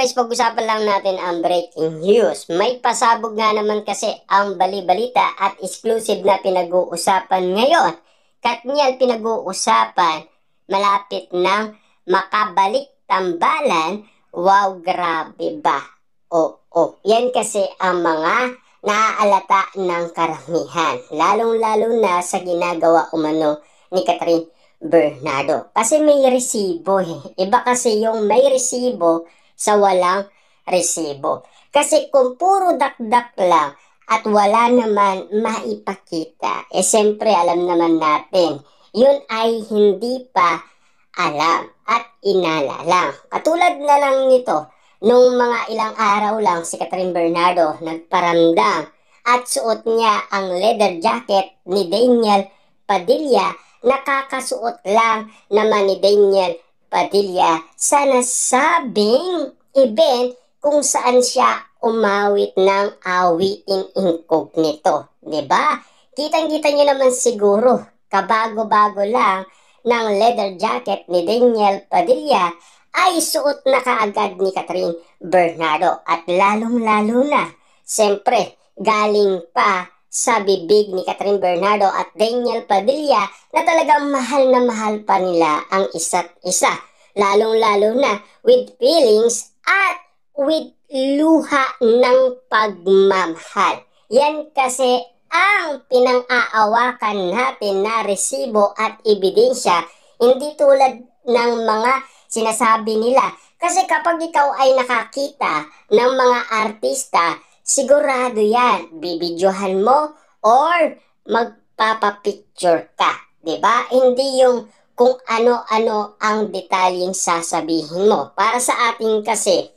guys, pag-usapan lang natin ang breaking news. May pasabog nga naman kasi ang bali-balita at exclusive na pinag-uusapan ngayon. Katniel pinag-uusapan, malapit nang makabalik tambalan. Wow, grabe ba? Oo, yan kasi ang mga naaalata ng karamihan. Lalong-lalo na sa ginagawa umano ni Catherine Bernardo. Kasi may resibo eh. Iba kasi yung may resibo sa walang resibo. Kasi kung puro dakdak lang at wala naman maipakita, eh siyempre alam naman natin, yun ay hindi pa alam at inalalang. Katulad na lang nito, nung mga ilang araw lang si Catherine Bernardo nagparamdam at suot niya ang leather jacket ni Daniel Padilla. Nakakasuot lang naman ni Daniel Padilla sa nasabing event kung saan siya umawit ng awiting incognito. Diba? Kitang-kita niyo naman siguro, kabago-bago lang ng leather jacket ni Daniel Padilla ay suot na kaagad ni Catherine Bernardo. At lalong-lalo na, siyempre, galing pa sa bibig ni Catherine Bernardo at Daniel Padilla na talagang mahal na mahal pa nila ang isa't isa. Lalong-lalo na with feelings at with luha ng pagmamahal. Yan kasi ang pinang-aawakan natin na resibo at ebidensya, hindi tulad ng mga sinasabi nila. Kasi kapag ikaw ay nakakita ng mga artista, sigurado yan, bibidyohan mo or magpapapicture ka. Diba? Hindi yung kung ano-ano ang detalyeng sasabihin mo. Para sa atin kasi,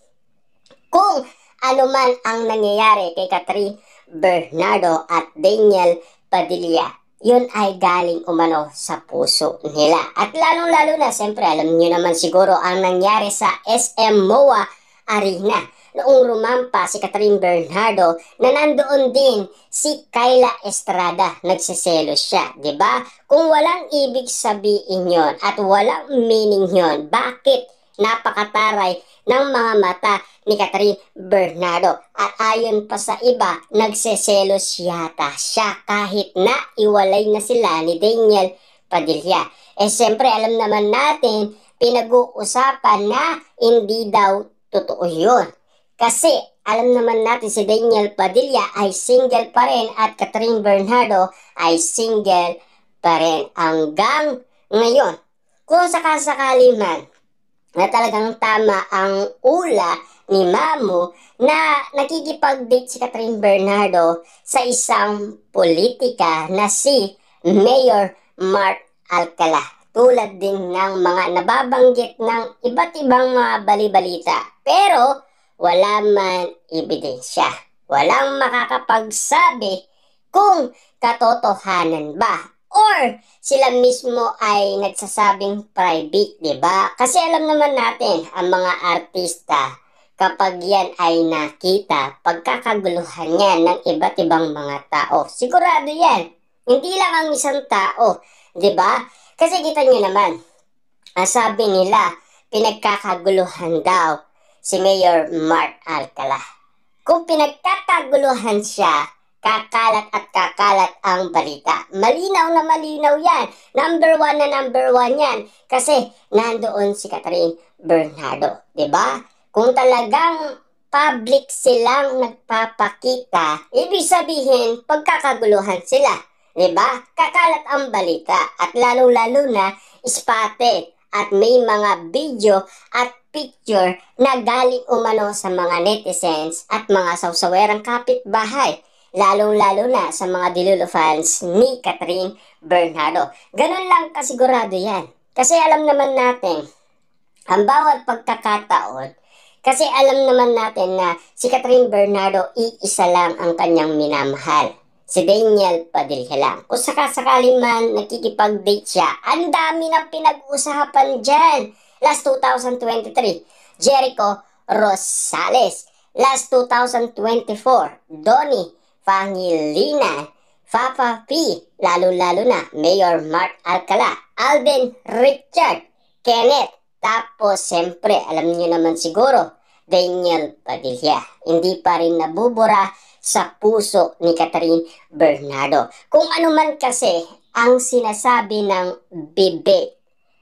kung ano man ang nangyayari kay Catherine Bernardo at Daniel Padilla, yun ay galing umano sa puso nila. At lalong-lalo na, siyempre, alam niyo naman siguro ang nangyari sa SM MOA Arena. Noong rumampa si Catherine Bernardo na nandoon din si Kyla Estrada, nagsiselos siya, 'di ba? Kung walang ibig sabihin 'yon at walang meaning 'yon, bakit napakataray ng mga mata ni Catherine Bernardo? At ayon pa sa iba, nagsiselos yata siya kahit na iwalay na sila ni Daniel Padilla. Eh siyempre alam naman natin, pinag-uusapan na hindi daw totoo 'yon. Kasi alam naman natin si Daniel Padilla ay single pa rin at Catherine Bernardo ay single pa rin hanggang ngayon. Kung sakasakali man na talagang tama ang ula ni Mamo na nakikipag-date si Catherine Bernardo sa isang politika na si Mayor Mark Alcala. Tulad din ng mga nababanggit ng iba't ibang mga bali-balita. Pero wala man ebidensya. Walang makakapagsabi kung katotohanan ba or sila mismo ay nagsasabing private, diba? Kasi alam naman natin, ang mga artista, kapag yan ay nakita, pagkakaguluhan yan ng iba't ibang mga tao. Sigurado yan. Hindi lang ang isang tao, diba? Kasi kita nyo naman, ang sabi nila, pinagkakaguluhan daw si Mayor Mark Alcala. Kung pinagkakaguluhan siya, kakalat at kakalat ang balita. Malinaw na malinaw yan. Number one yan. Kasi nandoon si Catherine Bernardo. Diba? Kung talagang public silang nagpapakita, ibig sabihin, pagkakaguluhan sila. Diba? Kakalat ang balita. At lalong-lalo na, spotted. At may mga video at picture na galing umano sa mga netizens at mga sawsawerang kapitbahay. Lalong-lalo na sa mga Dilolo fans ni Catherine Bernardo. Ganun lang kasigurado yan. Kasi alam naman natin, ang bawat pagkakataon, kasi alam naman natin na si Catherine Bernardo, iisa lang ang kanyang minamahal. Si Daniel Padilla lang. Kung sakasakali man nakikipag-date siya, ang dami ng pinag-usapan dyan. Last 2023, Jericho Rosales. Last 2024, Donnie Pangilinan. Papa P, lalo-lalo na Mayor Mark Alcala. Alden Richard. Kenneth. Tapos, siyempre, alam niyo naman siguro, Daniel Padilla. Hindi pa rin nabubura sa puso ni Catherine Bernardo. Kung ano man kasi ang sinasabi ng bibig,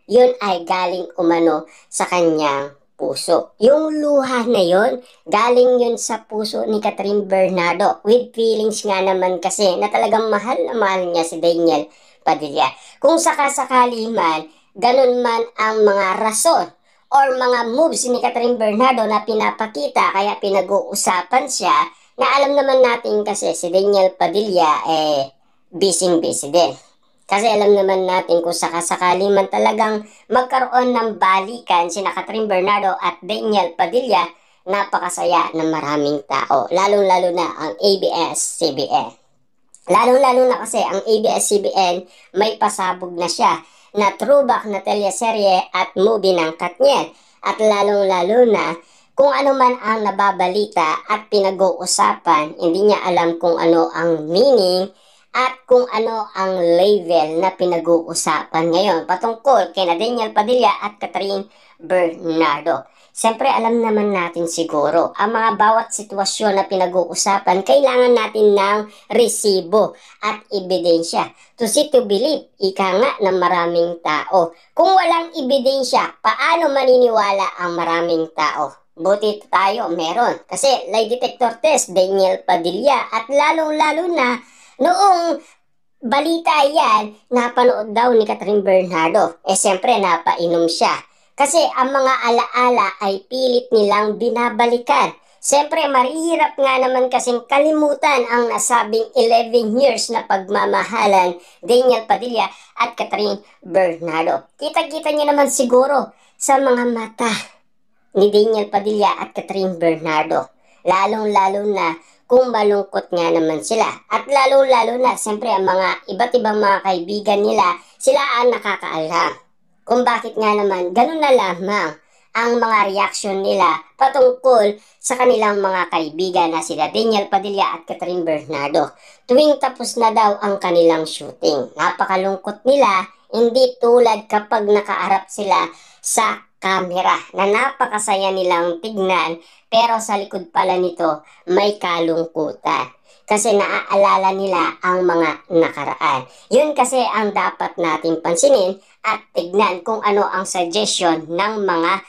yun ay galing umano sa kanyang puso. Yung luha na yun, galing yun sa puso ni Catherine Bernardo. With feelings nga naman kasi na talagang mahal na mahal niya si Daniel Padilla. Kung sakasakali man, ganun man ang mga rason or mga moves ni Catherine Bernardo na pinapakita kaya pinag-uusapan siya, na alam naman natin kasi si Daniel Padilla busy din. Kasi alam naman natin kung sakasakali man talagang magkaroon ng balikan sina Catherine Bernardo at Daniel Padilla, napakasaya ng maraming tao, lalong-lalo na ang ABS-CBN. Lalong-lalo na kasi ang ABS-CBN may pasabog na siya na throwback na teleserye at movie ng Katniel. At lalong-lalo na kung ano man ang nababalita at pinag-uusapan, hindi niya alam kung ano ang meaning at kung ano ang level na pinag-uusapan ngayon patungkol kay Daniel Padilla at Catherine Bernardo. Siyempre, alam naman natin siguro, ang mga bawat sitwasyon na pinag-uusapan, kailangan natin ng resibo at ebidensya. To see to believe, ika nga ng maraming tao. Kung walang ebidensya, paano maniniwala ang maraming tao? Buti tayo, meron. Kasi lie detector test, Daniel Padilla, at lalong-lalo na noong balita yan, napanood daw ni Catherine Bernardo. Siyempre, napainom siya. Kasi ang mga alaala ay pilit nilang binabalikan. Siyempre, mahirap nga naman kasing kalimutan ang nasabing 11 years na pagmamahalan Daniel Padilla at Catherine Bernardo. Kita-kita niyo naman siguro sa mga mata ni Daniel Padilla at Catherine Bernardo. Lalong-lalo na kung malungkot nga naman sila. At lalong-lalo na, siyempre, ang mga iba't ibang mga kaibigan nila, sila ang nakakaalam kung bakit nga naman ganun na lamang ang mga reaksyon nila patungkol sa kanilang mga kaibigan na sila Daniel Padilla at Catherine Bernardo. Tuwing tapos na daw ang kanilang shooting, napakalungkot nila, hindi tulad kapag nakaharap sila sa camera na napakasaya nilang tignan, pero sa likod pala nito may kalungkutan. Kasi naaalala nila ang mga nakaraan. Yun kasi ang dapat natin pansinin at tignan kung ano ang suggestion ng mga